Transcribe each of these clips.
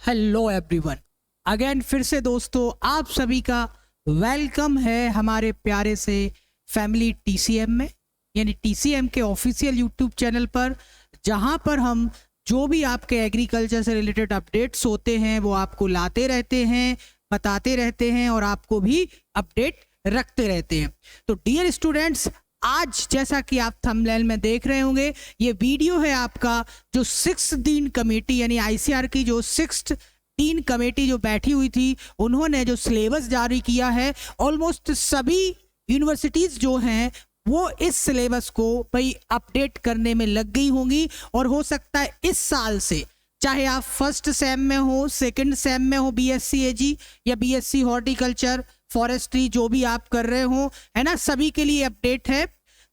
Hello everyone, again फिर से दोस्तों आप सभी का वेलकम है हमारे प्यारे से फैमिली टीसीएम में, यानी टीसीएम के ऑफिशियल यूट्यूब चैनल पर, जहां पर हम जो भी आपके एग्रीकल्चर से रिलेटेड अपडेट्स होते हैं वो आपको लाते रहते हैं, बताते रहते हैं और आपको भी अपडेट रखते रहते हैं। तो डियर स्टूडेंट्स, आज जैसा कि आप थंबनेल में देख रहे होंगे, ये वीडियो है आपका जो 6 डीन कमेटी यानी आईसीआर की जो 6 डीन कमेटी जो बैठी हुई थी, उन्होंने जो सिलेबस जारी किया है, ऑलमोस्ट सभी यूनिवर्सिटीज जो हैं वो इस सिलेबस को भाई अपडेट करने में लग गई होंगी। और हो सकता है इस साल से, चाहे आप फर्स्ट सेम में हो, सेकंड सेम में हो, बीएससी एजी या बीएससी हॉर्टिकल्चर फॉरेस्ट्री जो भी आप कर रहे हो, है ना, सभी के लिए अपडेट है।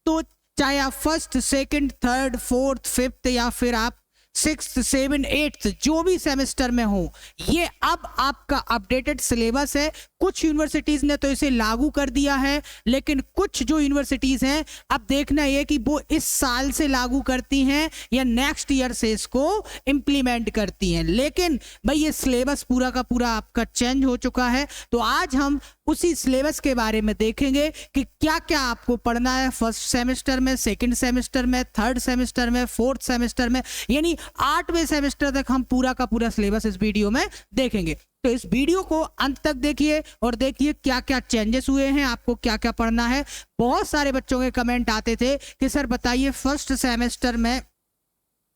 तो चाहे आप first, second, third, fourth, fifth या फिर आप 6th, 7th, 8th जो भी सेमेस्टर में हो, ये अब आपका अपडेटेड सिलेबस है। कुछ यूनिवर्सिटीज ने तो इसे लागू कर दिया है, लेकिन कुछ जो यूनिवर्सिटीज हैं अब देखना ये कि वो इस साल से लागू करती हैं या नेक्स्ट ईयर से इसको इम्प्लीमेंट करती हैं। लेकिन भाई ये सिलेबस पूरा का पूरा आपका चेंज हो चुका है, तो आज हम उसी सिलेबस के बारे में देखेंगे कि क्या क्या आपको पढ़ना है फर्स्ट सेमेस्टर में, सेकंड सेमेस्टर में, थर्ड सेमेस्टर में, फोर्थ सेमेस्टर में, यानी 8वें सेमेस्टर तक हम पूरा का पूरा सिलेबस इस वीडियो में देखेंगे। तो इस वीडियो को अंत तक देखिए और देखिए क्या क्या चेंजेस हुए हैं, आपको क्या क्या पढ़ना है। बहुत सारे बच्चों के कमेंट आते थे कि सर बताइए फर्स्ट सेमेस्टर में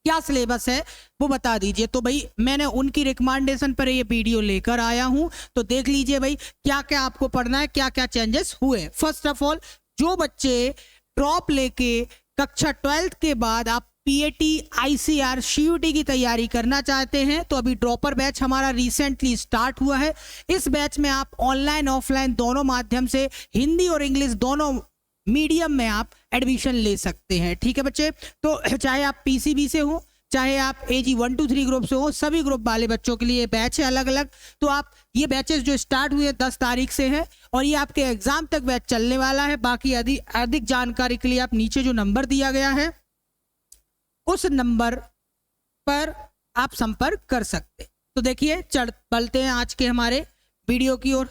क्या सिलेबस है वो बता दीजिए। तो भाई मैंने उनकी रिकमेंडेशन पर ये वीडियो लेकर आया हूं, तो देख लीजिए भाई क्या क्या आपको पढ़ना है, क्या क्या चेंजेस हुए। फर्स्ट ऑफ ऑल, जो बच्चे ड्रॉप लेके कक्षा 12th के बाद आप पीएटी, आईसीआर, सीयूटी की तैयारी करना चाहते हैं, तो अभी ड्रॉपर बैच हमारा रिसेंटली स्टार्ट हुआ है। इस बैच में आप ऑनलाइन ऑफलाइन दोनों माध्यम से, हिंदी और इंग्लिश दोनों मीडियम में आप एडमिशन ले सकते हैं। ठीक है बच्चे, तो चाहे आप पीसीबी से हो, चाहे आप एजी 1 2 3 ग्रुप से हो, सभी ग्रुप वाले बच्चों के लिए बैच है अलग अलग। तो आप ये बैचेस जो स्टार्ट हुए 10 तारीख से है और ये आपके एग्जाम तक बैच चलने वाला है। बाकी अधिक जानकारी के लिए आप नीचे जो नंबर दिया गया है उस नंबर पर आप संपर्क कर सकते। तो देखिए चलते हैं आज के हमारे वीडियो की ओर।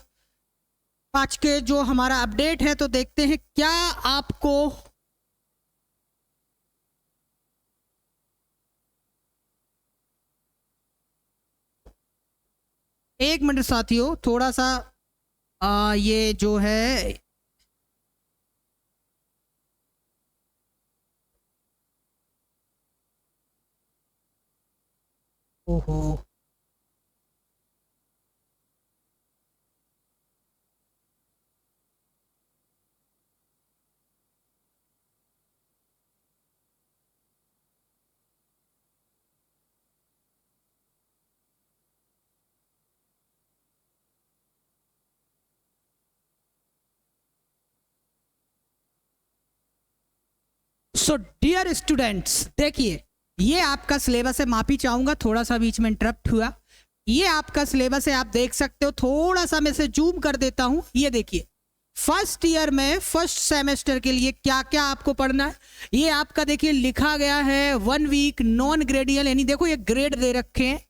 आज के जो हमारा अपडेट है तो देखते हैं क्या आपको एक मिनट साथियों, थोड़ा सा ये जो है ओहो सो डियर स्टूडेंट्स, देखिए ये आपका सिलेबस है। माफी चाहूंगा थोड़ा सा बीच में इंटरप्ट हुआ। ये आपका सिलेबस है, आप देख सकते हो। थोड़ा सा मैं इसे जूम कर देता हूं। ये देखिए फर्स्ट ईयर में फर्स्ट सेमेस्टर के लिए क्या क्या आपको पढ़ना है, ये आपका देखिए लिखा गया है। 1 वीक नॉन ग्रेडियल, यानी देखो ये ग्रेड दे रखे हैं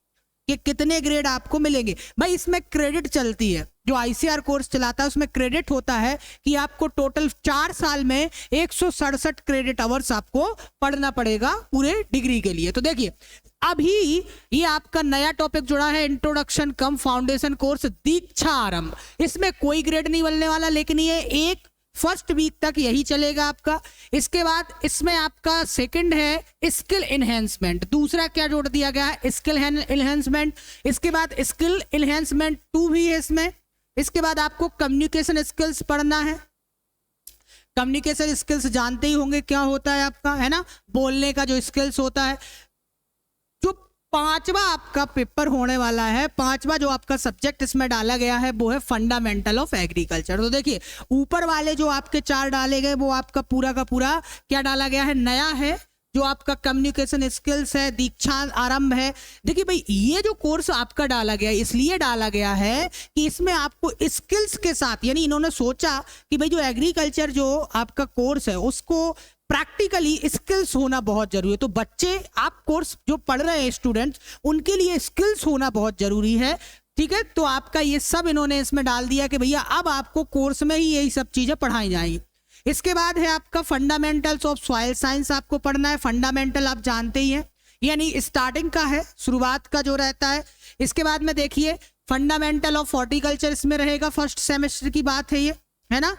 कि कितने ग्रेड आपको मिलेंगे। भाई इसमें क्रेडिट चलती है, जो आईसीआर कोर्स चलाता है उसमें क्रेडिट होता है कि आपको टोटल 4 साल में 167 क्रेडिट आवर्स आपको पढ़ना पड़ेगा पूरे डिग्री के लिए। तो देखिए अभी ये आपका नया टॉपिक जुड़ा है, इंट्रोडक्शन कम फाउंडेशन कोर्स दीक्षा आरंभ। इसमें कोई ग्रेड नहीं मिलने वाला, लेकिन ये एक फर्स्ट वीक तक यही चलेगा आपका। इसके बाद इसमें आपका सेकंड है स्किल एनहेंसमेंट। दूसरा क्या जोड़ दिया गया है, स्किल एनहेंसमेंट। इसके बाद स्किल एनहेंसमेंट 2 भी है इसमें। इसके बाद आपको कम्युनिकेशन स्किल्स पढ़ना है। कम्युनिकेशन स्किल्स जानते ही होंगे क्या होता है आपका, है ना, बोलने का जो स्किल्स होता है। जो 5वां आपका पेपर होने वाला है, 5वां जो आपका सब्जेक्ट इसमें डाला गया है वो है फंडामेंटल ऑफ एग्रीकल्चर। तो देखिए ऊपर वाले जो आपके 4 डाले गए वो आपका पूरा का पूरा क्या डाला गया है, नया है। जो आपका कम्युनिकेशन स्किल्स है, दीक्षांत आरंभ है। देखिए भाई ये जो कोर्स आपका डाला गया है इसलिए डाला गया है कि इसमें आपको स्किल्स के साथ, यानी इन्होंने सोचा कि भाई जो एग्रीकल्चर जो आपका कोर्स है उसको प्रैक्टिकली स्किल्स होना बहुत जरूरी है। तो बच्चे, आप कोर्स जो पढ़ रहे हैं स्टूडेंट्स, उनके लिए स्किल्स होना बहुत जरूरी है, ठीक है। तो आपका ये सब इन्होंने इसमें डाल दिया कि भैया अब आपको कोर्स में ही यही सब चीजें पढ़ाई जाएंगी। इसके बाद है आपका फंडामेंटल्स ऑफ सॉइल साइंस आपको पढ़ना है। फंडामेंटल आप जानते ही हैं, यानी स्टार्टिंग का है, शुरुआत का जो रहता है। इसके बाद में देखिए फंडामेंटल ऑफ हॉर्टिकल्चर इसमें रहेगा, फर्स्ट सेमेस्टर की बात है ये, है ना।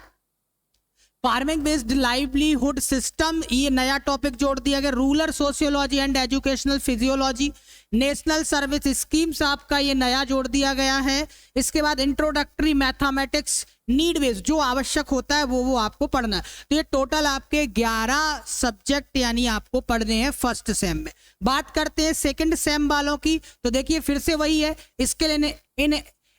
फार्मिंग बेस्ड लाइवलीहुड सिस्टम, ये नया टॉपिक जोड़ दिया गया। Rural sociology and educational physiology, national service schemes आपका ये नया जोड़ दिया गया है। इसके बाद इंट्रोडक्टरी मैथमेटिक्स, नीड बेस्ड जो आवश्यक होता है वो आपको पढ़ना है। तो ये टोटल आपके 11 सब्जेक्ट यानी आपको पढ़ने हैं फर्स्ट सेम में। बात करते हैं सेकंड सेम वालों की, तो देखिए फिर से वही है,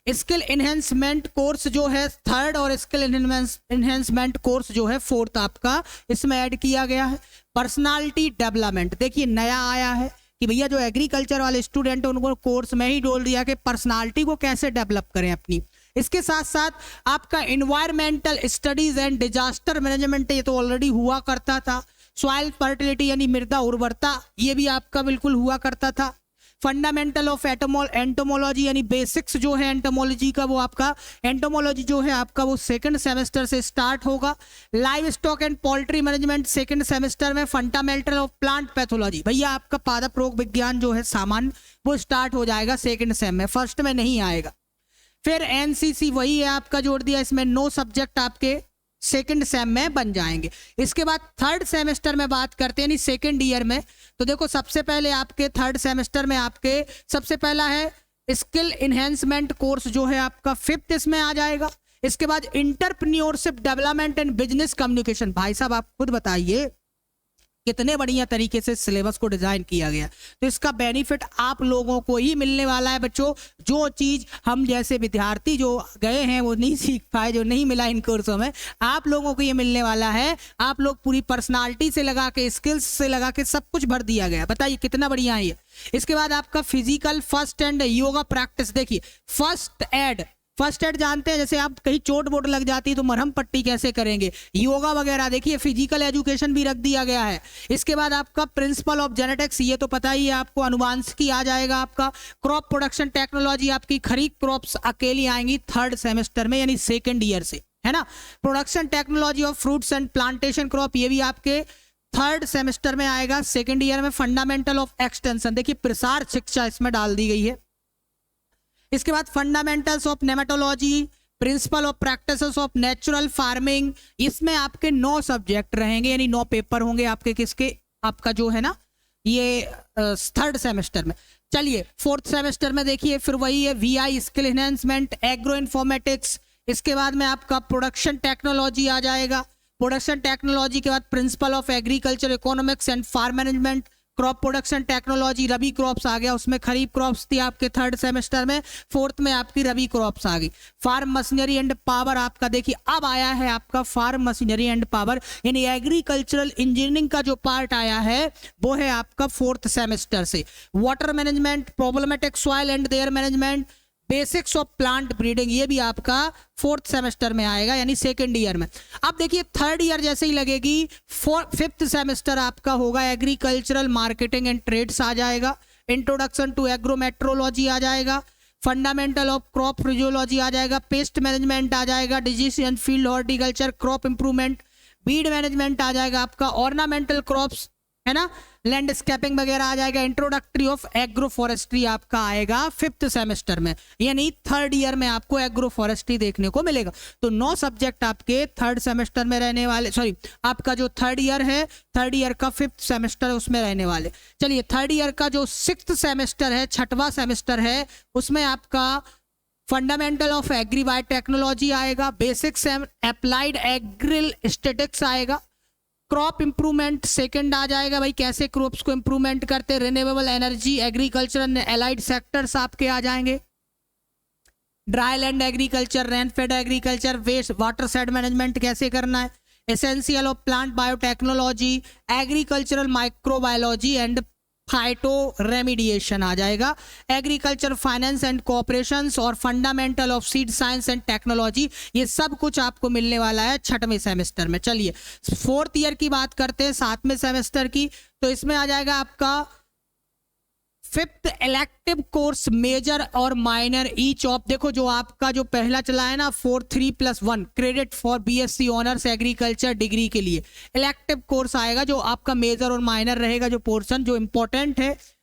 स्किल इनहेंसमेंट कोर्स जो है थर्ड, और स्किल इनहेंसमेंट कोर्स जो है फोर्थ आपका इसमें ऐड किया गया है। पर्सनालिटी डेवलपमेंट देखिए नया आया है कि भैया जो एग्रीकल्चर वाले स्टूडेंट हैं उनको कोर्स में ही डोल दिया कि पर्सनालिटी को कैसे डेवलप करें अपनी। इसके साथ साथ आपका environmental studies and disaster management, ये तो ऑलरेडी हुआ करता था। सॉइल फर्टिलिटी यानी मृदा उर्वरता, ये भी आपका बिल्कुल हुआ करता था। फंडामेंटल ऑफ एंटोमोलॉजी यानी बेसिक्स जो है एंटोमोलॉजी का, वो आपका एंटोमोलॉजी जो है आपका वो सेकंड सेमेस्टर से स्टार्ट होगा। Live stock and poultry management second semester में। फंडामेंटल ऑफ प्लांट पैथोलॉजी, भैया आपका पादप रोग विज्ञान जो है सामान्य, वो स्टार्ट हो जाएगा सेकंड सेम में, फर्स्ट में नहीं आएगा। फिर एनसीसी वही है आपका जोड़ दिया, इसमें 9 सब्जेक्ट आपके सेकंड सेम में बन जाएंगे। इसके बाद थर्ड सेमेस्टर में बात करते हैं यानी सेकंड ईयर में, तो देखो सबसे पहले आपके थर्ड सेमेस्टर में आपके सबसे पहला है स्किल इनहेंसमेंट कोर्स जो है आपका फिफ्थ इसमें आ जाएगा। इसके बाद entrepreneurship development and business communication, भाई साहब आप खुद बताइए कितने बढ़िया तरीके से सिलेबस को डिजाइन किया गया। तो इसका बेनिफिट आप लोगों को ही मिलने वाला है बच्चों। जो चीज हम जैसे विद्यार्थी जो गए हैं वो नहीं सीख पाए, जो नहीं मिला इन कोर्सों में, आप लोगों को ये मिलने वाला है। आप लोग पूरी पर्सनालिटी से लगा के, स्किल्स से लगा के सब कुछ भर दिया गया। बताइए कितना बढ़िया है ये। इसके बाद आपका physical first and yoga practice, देखिए फर्स्ट एड जानते हैं, जैसे आप कहीं चोट वोट लग जाती है तो मरहम पट्टी कैसे करेंगे, योगा वगैरह, देखिए फिजिकल एजुकेशन भी रख दिया गया है। इसके बाद आपका प्रिंसिपल ऑफ जेनेटिक्स, ये तो पता ही है आपको, अनुवांशिकी आ जाएगा आपका। क्रॉप प्रोडक्शन टेक्नोलॉजी, आपकी खरीफ क्रॉप्स अकेली आएंगी थर्ड सेमेस्टर में यानी सेकेंड ईयर से, है ना। Production technology of fruits and plantation crop, ये भी आपके थर्ड सेमेस्टर में आएगा सेकेंड ईयर में। फंडामेंटल ऑफ एक्सटेंशन, देखिए प्रसार शिक्षा इसमें डाल दी गई है। इसके बाद fundamentals of nematology, principle of practices of natural farming, इसमें आपके 9 सब्जेक्ट रहेंगे यानी 9 पेपर होंगे आपके, किसके, आपका जो है ना ये थर्ड सेमेस्टर में। चलिए फोर्थ सेमेस्टर में देखिए फिर वही है VI skill enhancement, agro informatics. इसके बाद में आपका प्रोडक्शन टेक्नोलॉजी आ जाएगा। प्रोडक्शन टेक्नोलॉजी के बाद principle of agriculture economics and farm management. Crop production technology, rabi crops आ गया, उसमें खरीफ क्रॉप्स थी आपके थर्ड सेमेस्टर में, फोर्थ में आपकी रबी क्रॉप्स आ गई। फार्म मशीनरी एंड पावर आपका देखिए अब आया है आपका फार्म मशीनरी एंड पावर, यानी एग्रीकल्चरल इंजीनियरिंग का जो पार्ट आया है वो है आपका फोर्थ सेमेस्टर से। Water management, problematic soil and there management, basics of plant breeding, ये भी आपका फोर्थ सेमेस्टर में आएगा यानी सेकेंड ईयर में। अब देखिए थर्ड ईयर जैसे ही लगेगी, फिफ्थ सेमेस्टर आपका होगा एग्रीकल्चरल मार्केटिंग एंड ट्रेड्स आ जाएगा। इंट्रोडक्शन टू एग्रोमेट्रोलॉजी आ जाएगा। फंडामेंटल ऑफ क्रॉप फिजियोलॉजी आ जाएगा। पेस्ट मैनेजमेंट आ जाएगा। Disease and field horticulture, crop improvement, weed management आ जाएगा आपका। ऑर्नामेंटल क्रॉप्स, है ना, लैंडस्केपिंग वगैरह आ जाएगा। इंट्रोडक्टरी ऑफ एग्रो फॉरेस्ट्री आपका आएगा फिफ्थ सेमेस्टर में, यानी थर्ड ईयर में आपको एग्रो फॉरेस्ट्री देखने को मिलेगा। तो 9 सब्जेक्ट आपके थर्ड सेमेस्टर में रहने वाले, सॉरी आपका जो थर्ड ईयर है, थर्ड ईयर का फिफ्थ सेमेस्टर उसमें रहने वाले। चलिए थर्ड ईयर का जो सिक्स्थ सेमेस्टर है, छठवां सेमेस्टर है, उसमें आपका fundamental of agri bio technology आएगा। Basics and applied agril statistics आएगा। क्रॉप इंप्रूवमेंट सेकंड आ जाएगा, भाई कैसे क्रॉप्स को इंप्रूवमेंट करते, renewable energy, agriculture and allied sectors आपके आ जाएंगे। Dry land agriculture, rainfed agriculture, waste water shed management कैसे करना है, essential of plant biotechnology, agricultural microbiology and phyto remediation आ जाएगा, एग्रीकल्चर फाइनेंस एंड कोऑपरेशंस और fundamental of seed science and technology, ये सब कुछ आपको मिलने वाला है 6वें सेमेस्टर में। चलिए 4th ईयर की बात करते हैं, 7वें सेमेस्टर की, तो इसमें आ जाएगा आपका 5th इलेक्टिव कोर्स मेजर और माइनर ईच ऑफ, देखो जो आपका जो पहला चला है ना 4-3+1 credit for BSc honours agriculture degree के लिए इलेक्टिव कोर्स आएगा, जो आपका मेजर और माइनर रहेगा, जो पोर्शन जो इंपॉर्टेंट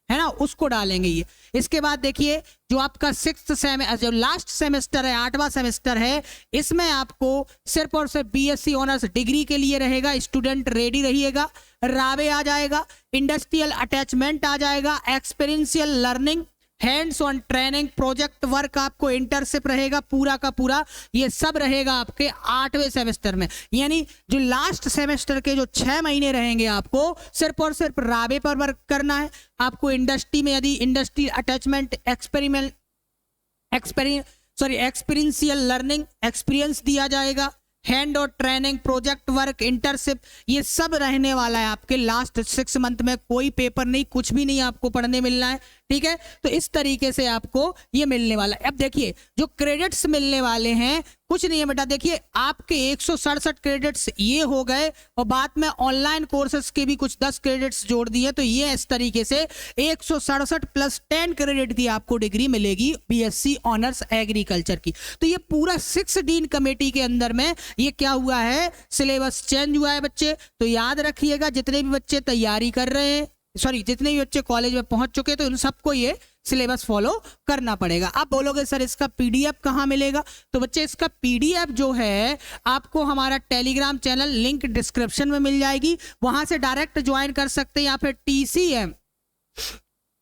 है ना, उसको डालेंगे ये। इसके बाद देखिए जो आपका 6th जो लास्ट सेमेस्टर है, 8वां सेमेस्टर है, इसमें आपको सिर्फ और सिर्फ बीएससी ऑनर्स डिग्री के लिए रहेगा, स्टूडेंट रेडी रहिएगा। रावे आ जाएगा, इंडस्ट्रियल अटैचमेंट आ जाएगा, experiential learning, hands on training, project work, आपको इंटर्नशिप रहेगा, पूरा का पूरा ये सब रहेगा आपके 8वें सेमेस्टर में। यानी जो लास्ट सेमेस्टर के जो 6 महीने रहेंगे आपको सिर्फ और सिर्फ रावे पर वर्क करना है। आपको इंडस्ट्री में यदि industry attachment, experiential learning experience दिया जाएगा, हैंड और ट्रेनिंग, प्रोजेक्ट वर्क, इंटर्नशिप, ये सब रहने वाला है आपके लास्ट 6 मंथ में। कोई पेपर नहीं, कुछ भी नहीं आपको पढ़ने मिलना है, ठीक है। तो इस तरीके से आपको ये मिलने वाला है। अब देखिए जो क्रेडिट्स मिलने वाले हैं कुछ नहीं है बेटा, देखिए आपके 167 क्रेडिट्स ये हो गए और बाद में ऑनलाइन कोर्सेज के भी कुछ 10 क्रेडिट्स जोड़ दिए, तो ये इस तरीके से 167 + 10 क्रेडिट की आपको डिग्री मिलेगी बीएससी ऑनर्स एग्रीकल्चर की। तो ये पूरा 6 डीन कमेटी के अंदर में ये क्या हुआ है, सिलेबस चेंज हुआ है बच्चे। तो याद रखिएगा जितने भी बच्चे तैयारी कर रहे हैं, जितने भी बच्चे कॉलेज में पहुंच चुके हैं, तो उन सबको ये सिलेबस फॉलो करना पड़ेगा। आप बोलोगे सर इसका पीडीएफ कहाँ मिलेगा, तो बच्चे इसका पीडीएफ जो है आपको हमारा टेलीग्राम चैनल लिंक डिस्क्रिप्शन में मिल जाएगी, वहां से डायरेक्ट ज्वाइन कर सकते हैं, या फिर TCM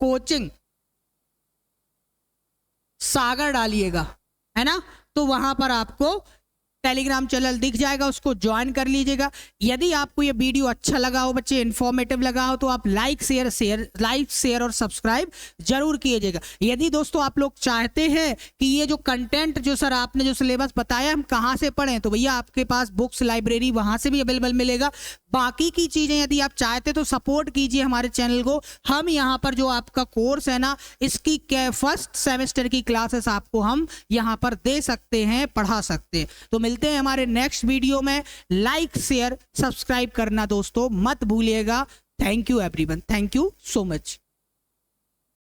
कोचिंग सागर डालिएगा, है ना, तो वहां पर आपको टेलीग्राम चैनल दिख जाएगा, उसको ज्वाइन कर लीजिएगा। यदि आपको ये वीडियो अच्छा लगा हो बच्चे, इन्फॉर्मेटिव लगा हो, तो आप लाइक शेयर और सब्सक्राइब जरूर कीजिएगा। यदि दोस्तों आप लोग चाहते हैं कि ये जो कंटेंट जो सर आपने जो सिलेबस बताया हम कहाँ से पढ़ें, तो भैया आपके पास बुक्स लाइब्रेरी वहां से भी अवेलेबल मिलेगा। बाकी की चीजें यदि आप चाहते तो सपोर्ट कीजिए हमारे चैनल को। हम यहाँ पर जो आपका कोर्स है ना, इसकी 1st सेमेस्टर की क्लासेस आपको हम यहाँ पर दे सकते हैं, पढ़ा सकते हैं। तो मिलते हैं हमारे नेक्स्ट वीडियो में। लाइक शेयर सब्सक्राइब करना दोस्तों मत भूलिएगा। Thank you everyone, thank you so much.